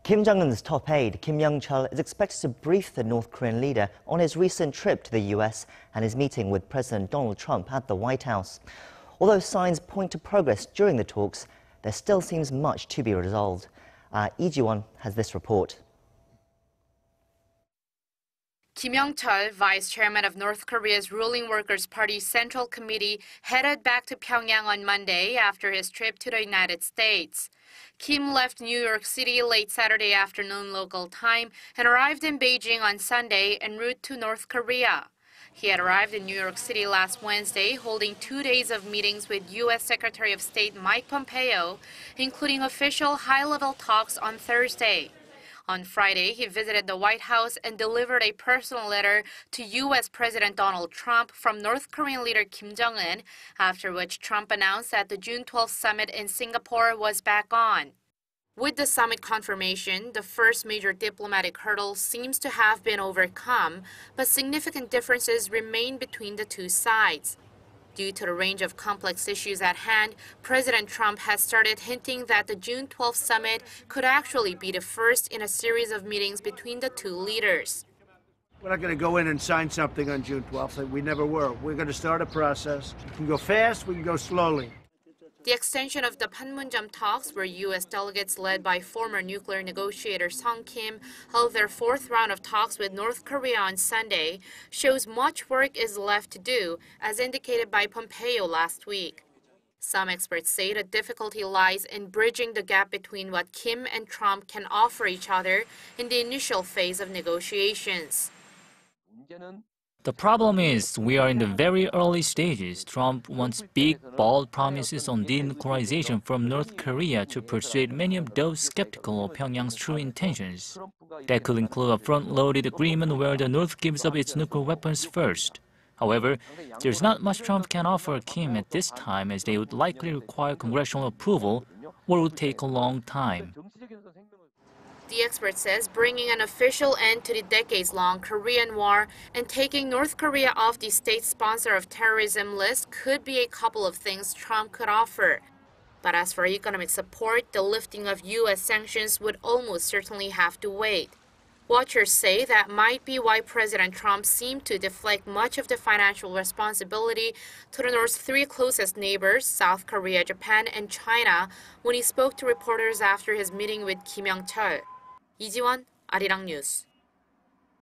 Kim Jong-un's top aide, Kim Yong-chol, is expected to brief the North Korean leader on his recent trip to the U.S. and his meeting with President Donald Trump at the White House. Although signs point to progress during the talks, there still seems much to be resolved. Lee has this report. Kim Yong-chol, vice chairman of North Korea's ruling Workers' Party Central Committee, headed back to Pyongyang on Monday after his trip to the United States. Kim left New York City late Saturday afternoon local time and arrived in Beijing on Sunday en route to North Korea. He had arrived in New York City last Wednesday, holding 2 days of meetings with U.S. Secretary of State Mike Pompeo, including official high-level talks on Thursday. On Friday, he visited the White House and delivered a personal letter to U.S. President Donald Trump from North Korean leader Kim Jong-un, after which Trump announced that the June 12th summit in Singapore was back on. With the summit confirmation, the first major diplomatic hurdle seems to have been overcome, but significant differences remain between the two sides. Due to the range of complex issues at hand, President Trump has started hinting that the June 12th summit could actually be the first in a series of meetings between the two leaders. We're not going to go in and sign something on June 12th. We never were. We're going to start a process. We can go fast, we can go slowly. The extension of the Panmunjom talks, where U.S. delegates led by former nuclear negotiator Sung Kim held their fourth round of talks with North Korea on Sunday, shows much work is left to do, as indicated by Pompeo last week. Some experts say the difficulty lies in bridging the gap between what Kim and Trump can offer each other in the initial phase of negotiations. The problem is we are in the very early stages. Trump wants big, bold promises on denuclearization from North Korea to persuade many of those skeptical of Pyongyang's true intentions. That could include a front-loaded agreement where the North gives up its nuclear weapons first. However, there's not much Trump can offer Kim at this time, as they would likely require congressional approval, or would take a long time. The expert says bringing an official end to the decades-long Korean War and taking North Korea off the state sponsor of terrorism list could be a couple of things Trump could offer. But as for economic support, the lifting of U.S. sanctions would almost certainly have to wait. Watchers say that might be why President Trump seemed to deflect much of the financial responsibility to the North's three closest neighbors, South Korea, Japan, and China, when he spoke to reporters after his meeting with Kim Yong-chol. Arirang News.